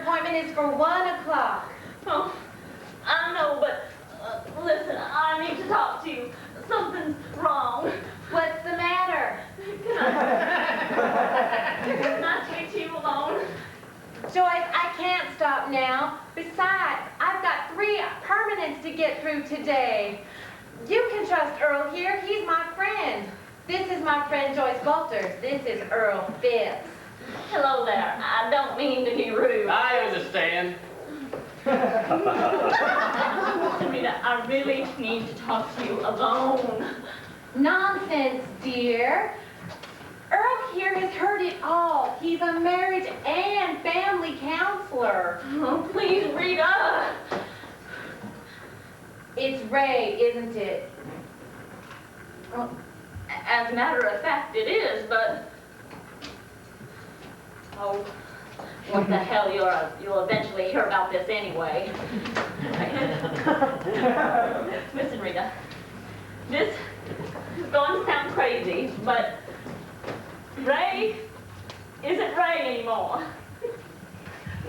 appointment is for 1 o'clock. Oh, I know, but listen, I need to talk to you. Something's wrong. What's the matter? Can I take you alone? Joyce, I can't stop now. Besides, I've got 3 permanents to get through today. You can trust Earl here. He's my friend. This is my friend Joyce Walters. This is Earl Phipps. Hello there. I don't mean to be rude. I understand. Rita, I really need to talk to you alone. Nonsense, dear. Earl here has heard it all. He's a marriage and family counselor. Oh, please, Rita. It's Ray, isn't it? Well, as a matter of fact, it is, but... Oh, what the hell, you'll eventually hear about this anyway. Listen, Rita, this is going to sound crazy, but Ray isn't Ray anymore.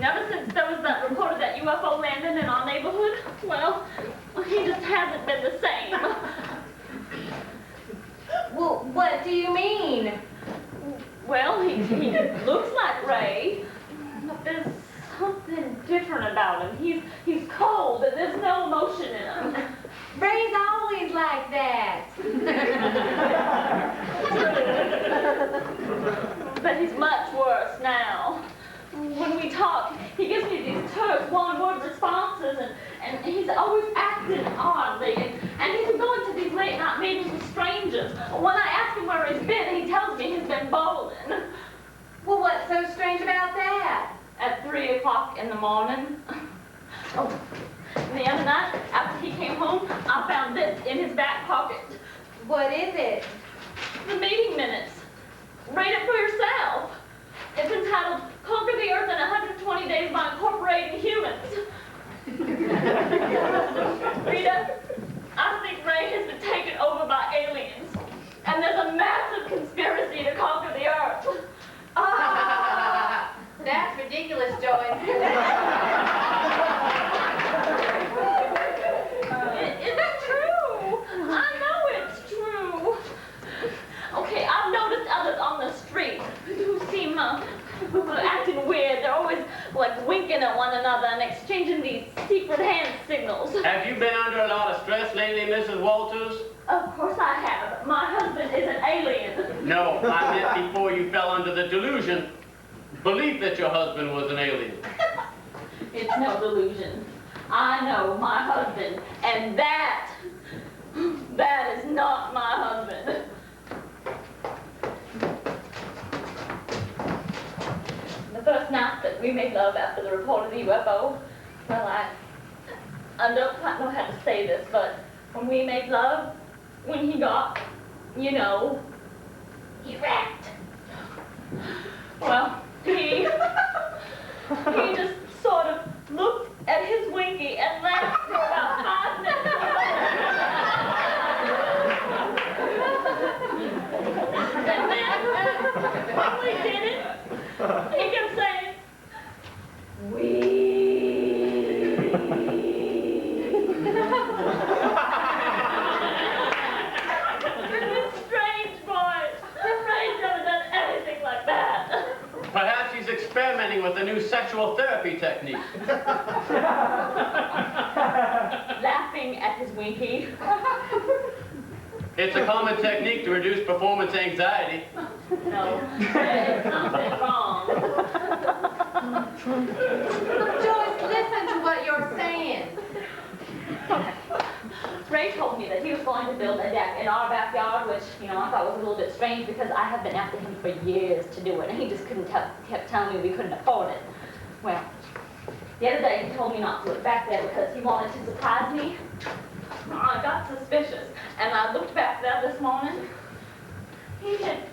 Ever since there was that report of that UFO landing in our neighborhood, well, he just hasn't been the same. Well, what do you mean? Well, he looks like Ray, but there's something different about him. He's cold and there's no emotion in him. Ray's always like that. But he's much worse now. When we talk, he gives me these terse one-word responses, and he's always acting oddly, and he's going to these late-night meetings with strangers. When I ask him where he's been, he tells me he's been bowling. Well, what's so strange about that? At 3 o'clock in the morning. Oh, the other night, after he came home, I found this in his back pocket. What is it? The meeting minutes. Read it for yourself. It's entitled, Conquer the Earth in 120 Days by Incorporating Humans. Rita, I think Ray has been taken over by aliens. And there's a massive conspiracy to conquer the Earth. Ah, that's ridiculous, Joyce. Is it true? I know it's true. Okay, I've noticed others on the street who seem acting weird. They're always like winking at one another and exchanging these secret hand signals. Have you been under a lot of stress lately, Mrs. Walters? Of course I have. My husband is an alien. No, I meant before you fell under the delusion, belief that your husband was an alien. It's no delusion. I know my husband, and that is not my husband. The first night that we made love after the report of the UFO, well, I don't quite know how to say this, but when we made love, when he got, you know, erect, well, he just sort of looked at his winky and laughed for about 5 minutes. And then, when we did it, he kept saying, "We." It's strange, boys. Ray's never done anything like that. Perhaps he's experimenting with a new sexual therapy technique. Laughing at his winky. It's a common technique to reduce performance anxiety. No, there's something wrong. Joyce, listen to what you're saying. Ray told me that he was going to build a deck in our backyard, which, you know, I thought was a little bit strange because I have been after him for years to do it, and he just kept telling me we couldn't afford it. Well, the other day he told me not to look back there because he wanted to surprise me. I got suspicious, and I looked back there this morning. He had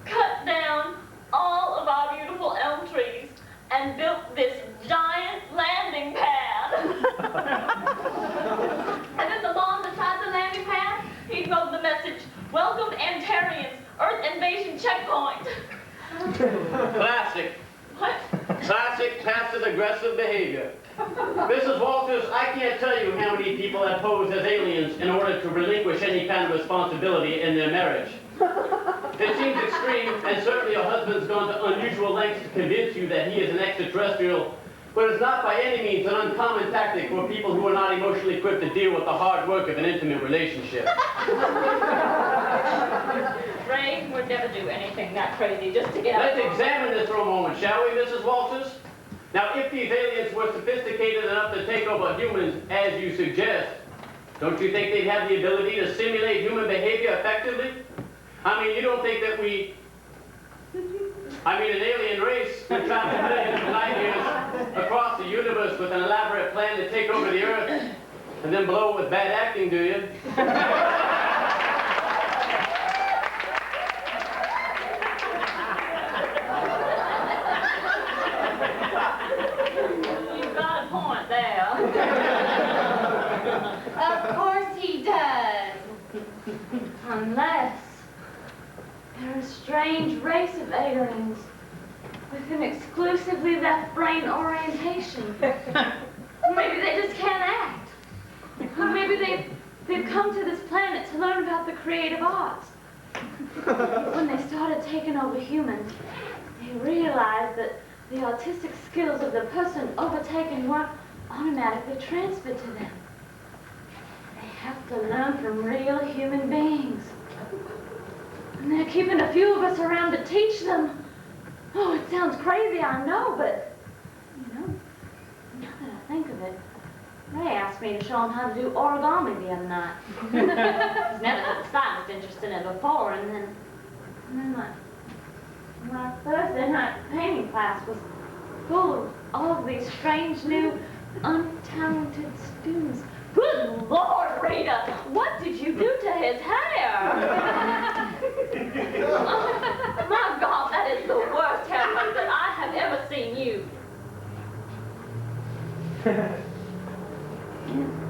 cut down all of our beautiful elm trees and built this giant landing pad. And in the lawn beside the landing pad, he wrote the message, "Welcome Antarians, Earth Invasion Checkpoint." Classic. What? Classic Mrs. Walters, I can't tell you how many people have posed as aliens in order to relinquish any kind of responsibility in their marriage. It seems extreme, and certainly your husband's gone to unusual lengths to convince you that he is an extraterrestrial, but it's not by any means an uncommon tactic for people who are not emotionally equipped to deal with the hard work of an intimate relationship. Ray would never do anything that crazy just to get out. Let's examine this for a moment, shall we, Mrs. Walters? Now, if these aliens were sophisticated enough to take over humans, as you suggest, don't you think they'd have the ability to simulate human behavior effectively? I mean, you don't think that an alien race would travel millions of light years across the universe with an elaborate plan to take over the Earth and then blow it with bad acting, do you? You've got a point there. Of course he does. Unless they're a strange race of aliens with an exclusively left-brain orientation. Maybe they just can't act. Or maybe they've come to this planet to learn about the creative arts. When they started taking over humans, they realized that the artistic skills of the person overtaken weren't automatically transferred to them. They have to learn from real human beings. And they're keeping a few of us around to teach them. Oh, it sounds crazy, I know, but, now that I think of it, Ray asked me to show him how to do origami the other night. He's never had the slightest interest in it before, and then my Thursday night painting class was full of all of these strange new, untalented students. Good Lord, Rita, what did you do to his hair? My God, that is the worst haircut that I have ever seen you.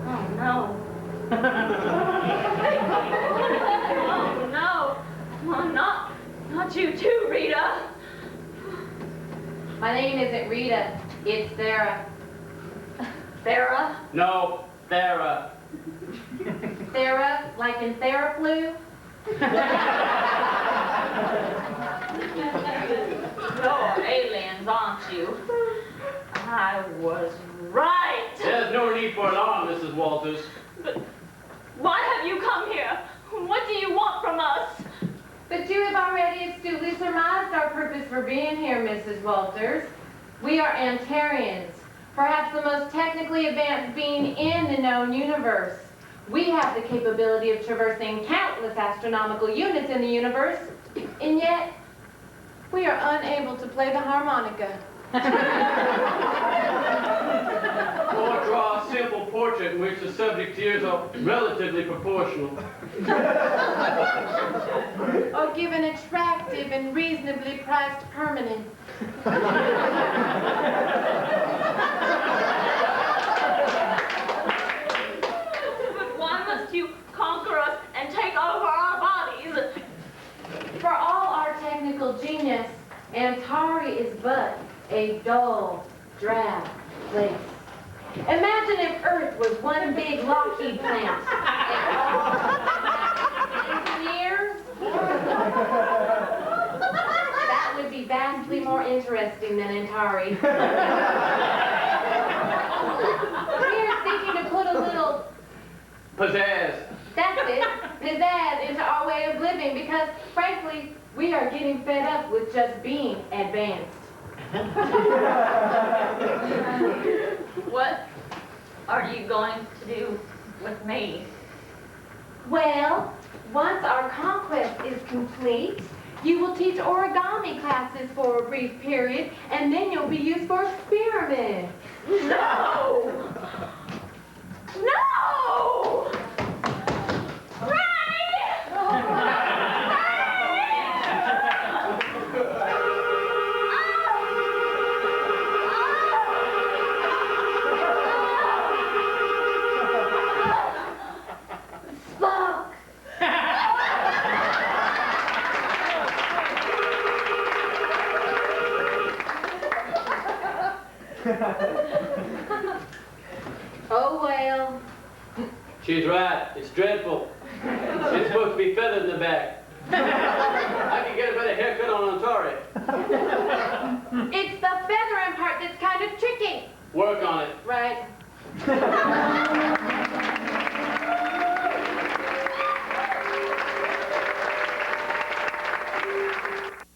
Oh, no. Oh, no. Oh, not you too, Rita. My name isn't Rita, it's Sarah. Sarah? No, Thera. Sarah, like in Theraflu? You're aliens, aren't you? I was right. There's no need for alarm, Mrs. Walters. But why have you come here? What do you want from us? But you have already astutely surmised our purpose for being here, Mrs. Walters. We are Antarians, perhaps the most technically advanced being in the known universe. We have the capability of traversing countless astronomical units in the universe, and yet we are unable to play the harmonica. Or draw a simple portrait in which the subject's ears are relatively proportional. Or give an attractive and reasonably priced permanent. But why must you conquer us and take over our bodies? For all our technical genius, Antari is but a dull, drab place. Imagine if Earth was one big Lockheed plant. And all engineers. That would be vastly more interesting than Antari. We're seeking to put a little Pizzazz. That's it, pizzazz into our way of living because, frankly, we are getting fed up with just being advanced. What are you going to do with me? Well, once our conquest is complete, you will teach origami classes for a brief period, and then you'll be used for experiments. No! No! Well, She's right. It's dreadful. It's supposed to be feathered in the back. I could get a better haircut on Ontario. it's the feathering part that's kind of tricky. Work on it. Right.